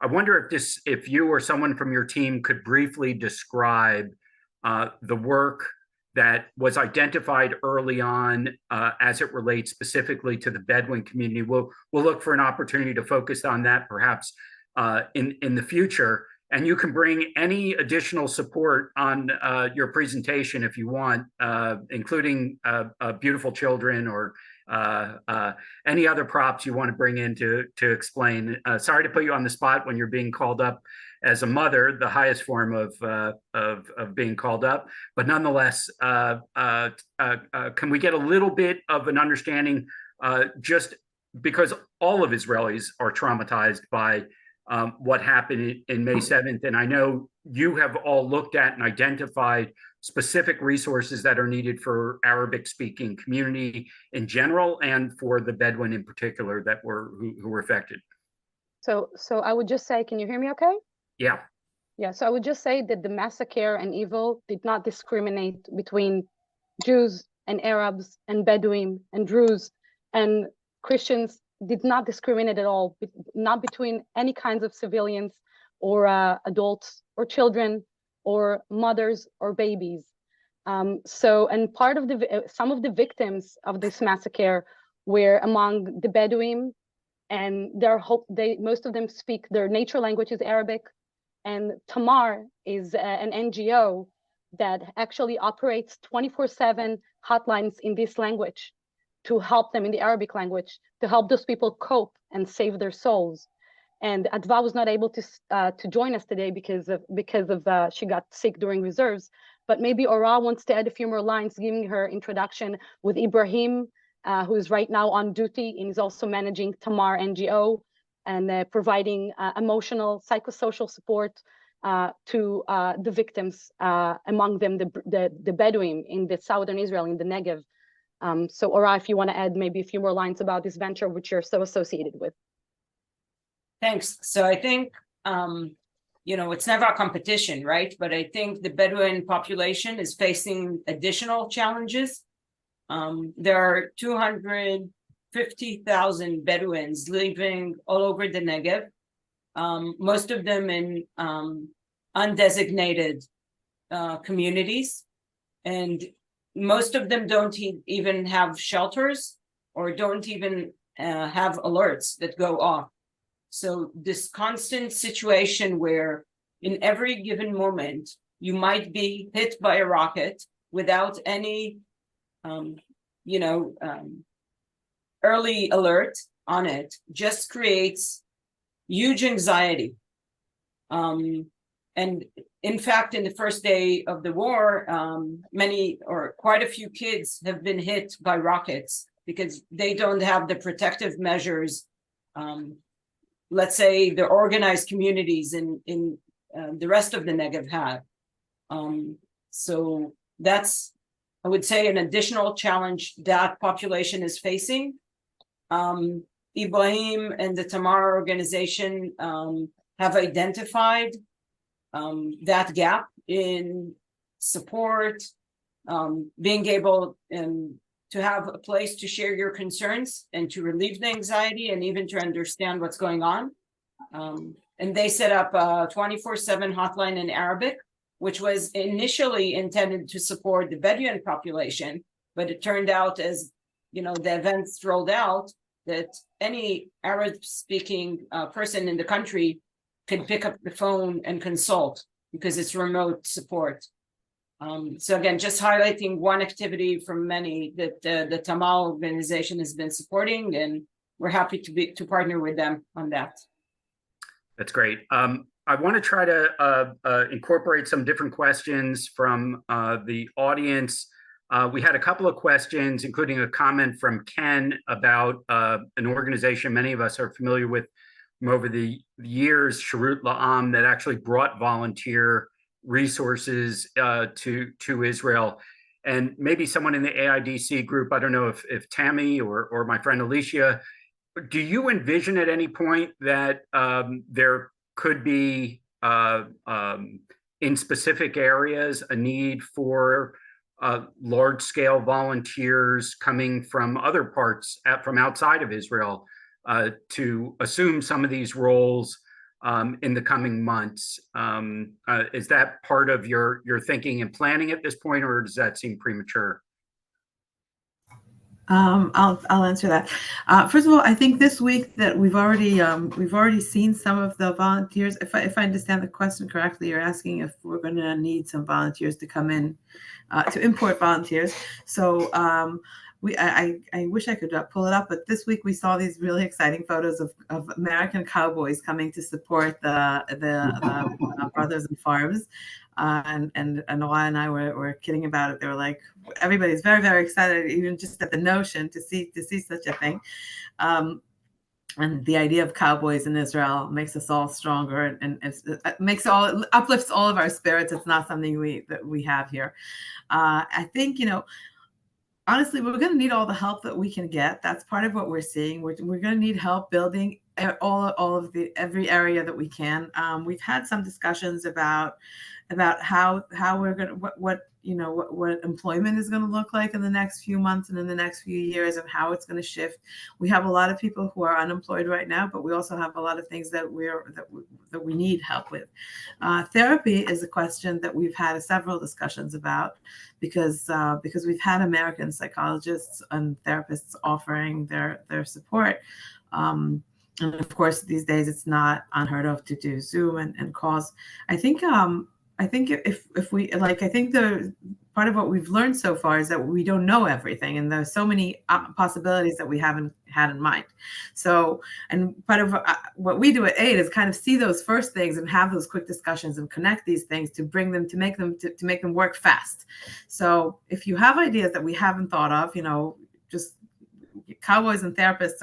wonder if you or someone from your team could briefly describe the work that was identified early on as it relates specifically to the Bedouin community. We'll look for an opportunity to focus on that perhaps in the future. And you can bring any additional support on your presentation if you want, including beautiful children or any other props you want to bring in to explain. Sorry to put you on the spot when you're being called up as a mother, the highest form of being called up, but nonetheless, can we get a little bit of an understanding, just because all of Israelis are traumatized by what happened in May 7th. And I know you have all looked at and identified specific resources that are needed for Arabic speaking community in general and for the Bedouin in particular that who were affected. So I would just say, can you hear me okay? Yeah. Yeah, so I would just say that the massacre and evil did not discriminate between Jews and Arabs and Bedouin and Druze and Christians, did not discriminate at all, not between any kinds of civilians or adults or children or mothers or babies. And part of some of the victims of this massacre were among the Bedouin, and most of them speak, their nature language is Arabic. And Tamar is an NGO that actually operates 24/7 hotlines in this language to help them in the Arabic language, to help those people cope and save their souls. And Adva was not able to join us today because of she got sick during reserves. But maybe Ora wants to add a few more lines, giving her introduction with Ibrahim, who is right now on duty and is also managing Tamar NGO and providing emotional, psychosocial support to the victims, among them the Bedouin in the southern Israel, in the Negev. So Ora, if you want to add maybe a few more lines about this venture, which you're so associated with. Thanks. So I think, it's never a competition, right? But I think the Bedouin population is facing additional challenges. There are 250,000 Bedouins living all over the Negev, most of them in undesignated communities. And most of them don't even have shelters or don't even have alerts that go off. So this constant situation where in every given moment, you might be hit by a rocket without any, early alert on it, just creates huge anxiety. And in fact, in the first day of the war, quite a few kids have been hit by rockets because they don't have the protective measures. Let's say the organized communities in the rest of the Negev have. So that's, I would say, an additional challenge that population is facing. Ibrahim and the Tamar organization have identified that gap in support, being able to have a place to share your concerns and to relieve the anxiety and even to understand what's going on. And they set up a 24/7 hotline in Arabic, which was initially intended to support the Bedouin population, but it turned out as the events rolled out that any Arab-speaking person in the country can pick up the phone and consult because it's remote support. So again, just highlighting one activity from many that the Tamar organization has been supporting, and we're happy to partner with them on that. That's great. I want to try to incorporate some different questions from the audience. We had a couple of questions, including a comment from Ken about an organization many of us are familiar with from over the years, Sharut La'am, that actually brought volunteer resources to Israel. And maybe someone in the AIDC group, I don't know if Tammy or my friend Alicia, do you envision at any point that there could be in specific areas a need for large-scale volunteers coming from other parts from outside of Israel to assume some of these roles in the coming months. Is that part of your thinking and planning at this point, or does that seem premature? I'll answer that. First of all, I think this week that we've already seen some of the volunteers. If I understand the question correctly, you're asking if we're going to need some volunteers to come in to import volunteers. So I wish I could pull it up, but this week we saw these really exciting photos of American cowboys coming to support the Brothers in Farms. And Noah and I were kidding about it. They were like, everybody's very, very excited, even just at the notion to see such a thing. And the idea of cowboys in Israel makes us all stronger and it uplifts all of our spirits. It's not something we have here. I think, honestly, we're going to need all the help that we can get. That's part of what we're seeing. We're going to need help building every area that we can. We've had some discussions about how we're going to what employment is going to look like in the next few months and in the next few years, and how it's going to shift. We have a lot of people who are unemployed right now, but we also have a lot of things that we need help with. Therapy is a question that we've had several discussions about because we've had American psychologists and therapists offering their support. And of course, these days it's not unheard of to do Zoom and calls. I think if we I think the part of what we've learned so far is that we don't know everything, and there's so many possibilities that we haven't had in mind. So, and part of what we do at AID is kind of see those first things and have those quick discussions and connect these things to bring them to make them work fast. So, if you have ideas that we haven't thought of, just cowboys and therapists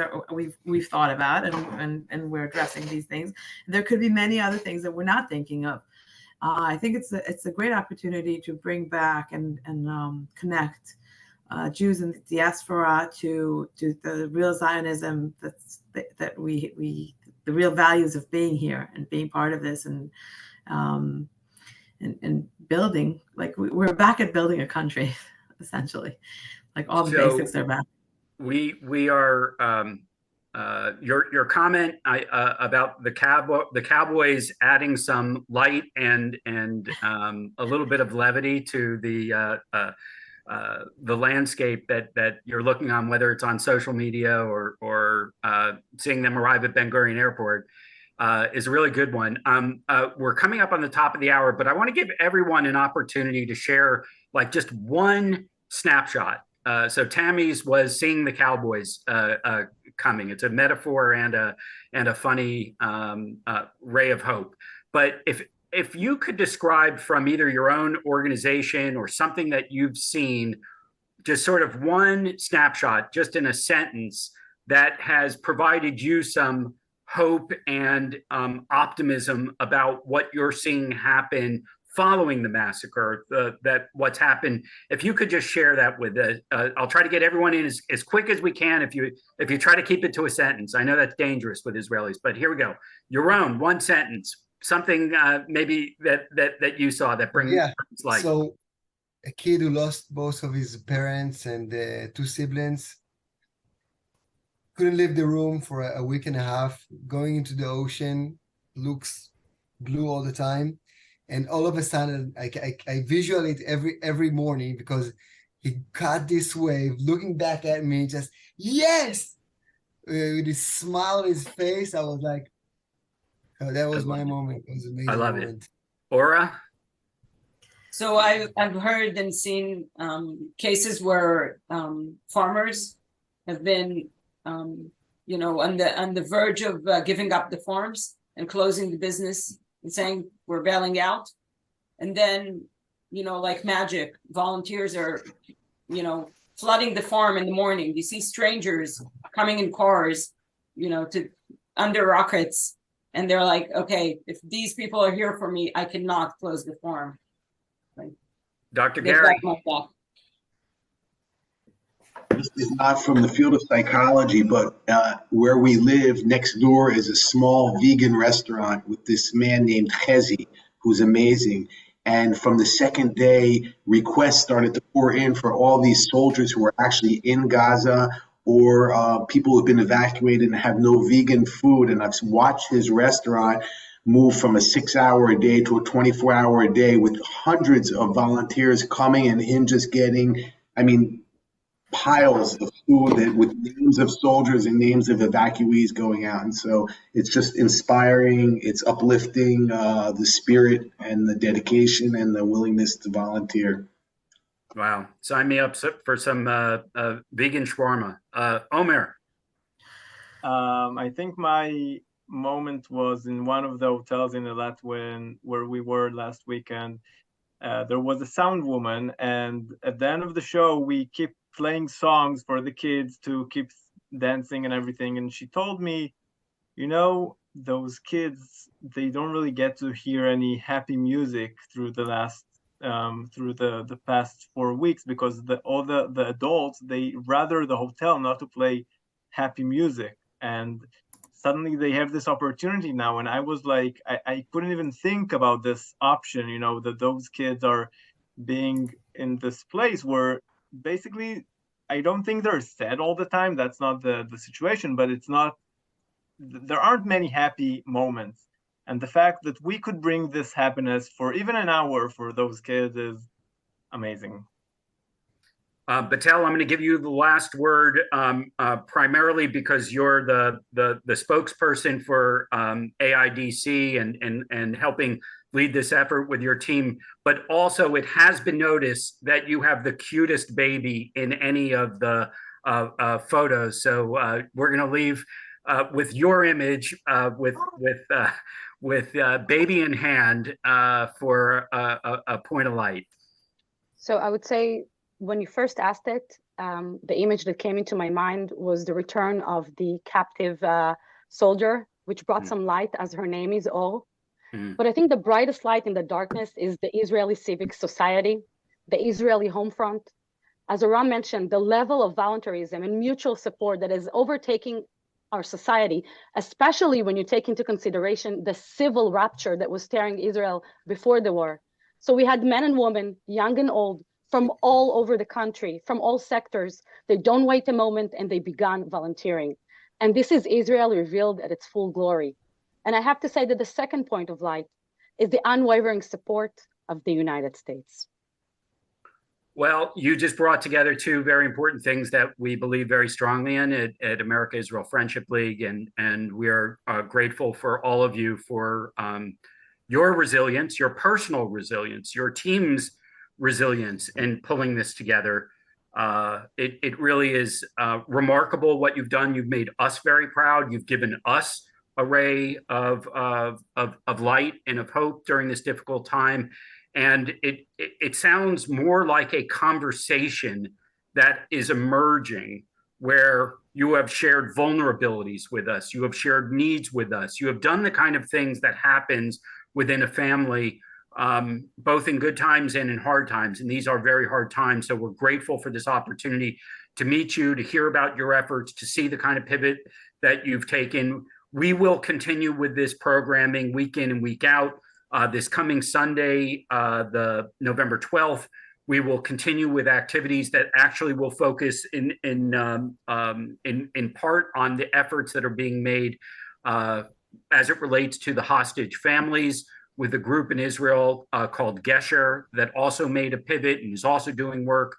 we've thought about, and we're addressing these things. There could be many other things that we're not thinking of. I think it's a great opportunity to bring back and connect Jews in the diaspora to the real Zionism that we the real values of being here and being part of this and building, like we're back at building a country essentially, like all the basics are back. We are your comment about the Cowboys adding some light and a little bit of levity to the landscape that you're looking on, whether it's on social media or seeing them arrive at Ben Gurion Airport, is a really good one. We're coming up on the top of the hour, but I want to give everyone an opportunity to share like just one snapshot. So Tammy's was seeing the Cowboys coming. It's a metaphor and a funny ray of hope. But if you could describe from either your own organization or something that you've seen, just sort of one snapshot, just in a sentence, that has provided you some hope and optimism about what you're seeing happen following the massacre, that what's happened. If you could just share that with us, I'll try to get everyone in as quick as we can. If you try to keep it to a sentence, I know that's dangerous with Israelis, but here we go. Your own one sentence, something maybe that you saw that brings light. So a kid who lost both of his parents and two siblings, couldn't leave the room for a week and a half, going into the ocean, looks blue all the time. And all of a sudden, I visualize every morning because he caught this wave, looking back at me, just, yes! With this smile on his face, I was like, oh, that was my moment. It was an amazing I love moment. it. Aura? So I've heard and seen cases where farmers have been, on the verge of giving up the farms and closing the business and saying we're bailing out. And then, like magic, volunteers are, flooding the farm in the morning. You see strangers coming in cars, under rockets. And they're like, okay, if these people are here for me, I cannot close the farm. Like, Dr. Gary? this is not from the field of psychology, but where we live next door is a small vegan restaurant with this man named Chezi, who's amazing. And from the second day, requests started to pour in for all these soldiers who are actually in Gaza, or people who've been evacuated and have no vegan food. And I've watched his restaurant move from a 6-hour a day to a 24-hour a day with hundreds of volunteers coming and him just getting, I mean, piles of food with names of soldiers and names of evacuees going out. And so it's just inspiring. It's uplifting the spirit and the dedication and the willingness to volunteer. Wow. Sign me up for some vegan shawarma. Omer. I think my moment was in one of the hotels in Eilat where we were last weekend. There was a sound woman, and at the end of the show, we keep playing songs for the kids to keep dancing and everything. And she told me, you know, those kids, they don't really get to hear any happy music through the past 4 weeks, because all the adults, they rather the hotel not to play happy music. And suddenly they have this opportunity now. And I was like, I couldn't even think about this option, you know, that those kids are being in this place where basically, I don't think they're sad all the time. That's not the situation, but there aren't many happy moments. And the fact that we could bring this happiness for even an hour for those kids is amazing. Batel, I'm going to give you the last word, primarily because you're the spokesperson for AIDC and helping lead this effort with your team. But also, it has been noticed that you have the cutest baby in any of the photos. So we're going to leave with your image with baby in hand for a point of light. So I would say, when you first asked it, the image that came into my mind was the return of the captive soldier, which brought some light, as her name is Or. But I think the brightest light in the darkness is the Israeli Civic Society, the Israeli Home Front. As Aram mentioned, the level of volunteerism and mutual support that is overtaking our society, especially when you take into consideration the civil rupture that was tearing Israel before the war. So we had men and women, young and old, from all over the country, from all sectors. They don't wait a moment, and they began volunteering. And this is Israel revealed at its full glory. And I have to say that the second point of light is the unwavering support of the United States. Well, you just brought together two very important things that we believe very strongly in at America-Israel Friendship League, and we are grateful for all of you for your resilience, your personal resilience, your team's resilience in pulling this together. It really is remarkable what you've done. You've made us very proud. You've given us a ray of light and of hope during this difficult time. And it sounds more like a conversation that is emerging, where you have shared vulnerabilities with us, you have shared needs with us, you have done the kind of things that happens within a family, both in good times and in hard times. And these are very hard times. So we're grateful for this opportunity to meet you, to hear about your efforts, to see the kind of pivot that you've taken. We will continue with this programming week in and week out. This coming Sunday, the November 12th, we will continue with activities that actually will focus in part on the efforts that are being made as it relates to the hostage families, with a group in Israel called Gesher that also made a pivot and is also doing work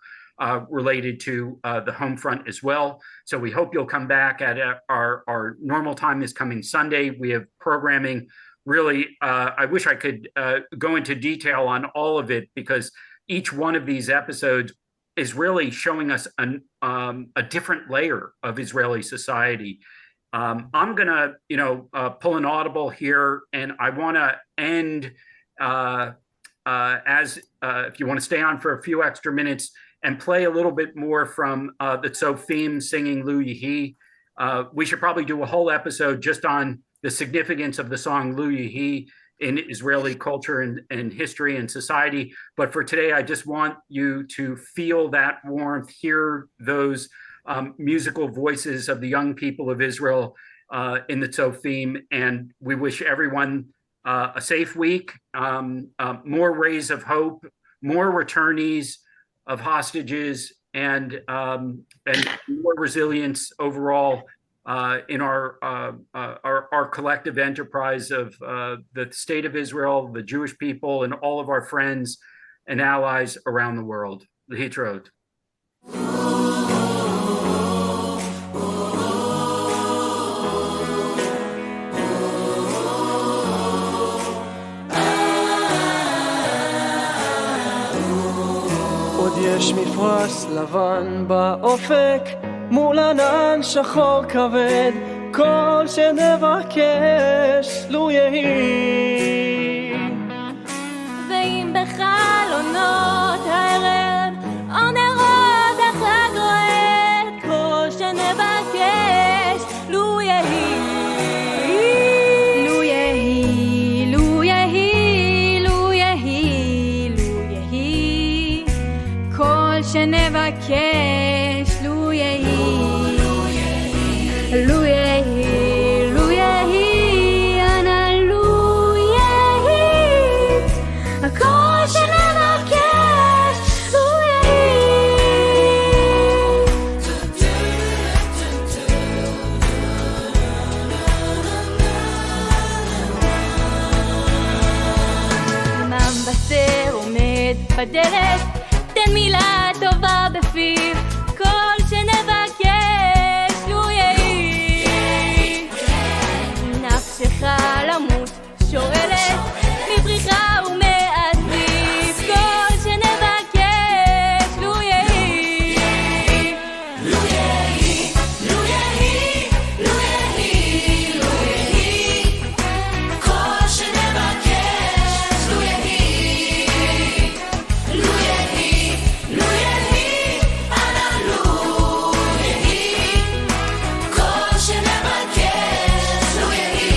related to the home front as well. So we hope you'll come back at our normal time this coming Sunday. We have programming. Really, I wish I could go into detail on all of it, because each one of these episodes is really showing us a different layer of Israeli society. I'm gonna, pull an audible here, and I want to end if you want to stay on for a few extra minutes and play a little bit more from the Tzofim singing Lu Yehi. We should probably do a whole episode just on the significance of the song Lu Yehi in Israeli culture and history and society. But for today, I just want you to feel that warmth, hear those musical voices of the young people of Israel in the Tzofim. And we wish everyone a safe week, more rays of hope, more returnees of hostages, and more resilience overall in our collective enterprise of the state of Israel, the Jewish people, and all of our friends and allies around the world. L'hitraot. עוד יש מפרש לבן באופק מול ענן שחור כבד כל שנבקש לו יהי ואם בחלונות הערב או נרות החג רועד כל שנבקש לו יהי לו יהי לו יהי לו יהי לו יהי כל שנבקש לו יהי לו יהי לו יהי אנא לו יהי הכל שנבקש לו יהי מבשר עומד בדלת תן מילה טובה בפיו כל שנבקש לו יהי נפשך למות שואלת מבריחה ומעזיב כל שנבקש לו יהי לו יהי לו יהי לו יהי לו יהי כל שנבקש לו יהי לו יהי לו יהי אנא לו יהי כל שנבקש לו יהי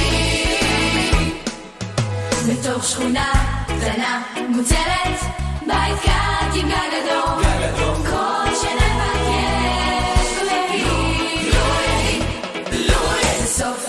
בתוך שכונה קטנה מוצלת בית קט עם גג אדום כל שנבקש לו יהי לו יהי לו יהי זה סוף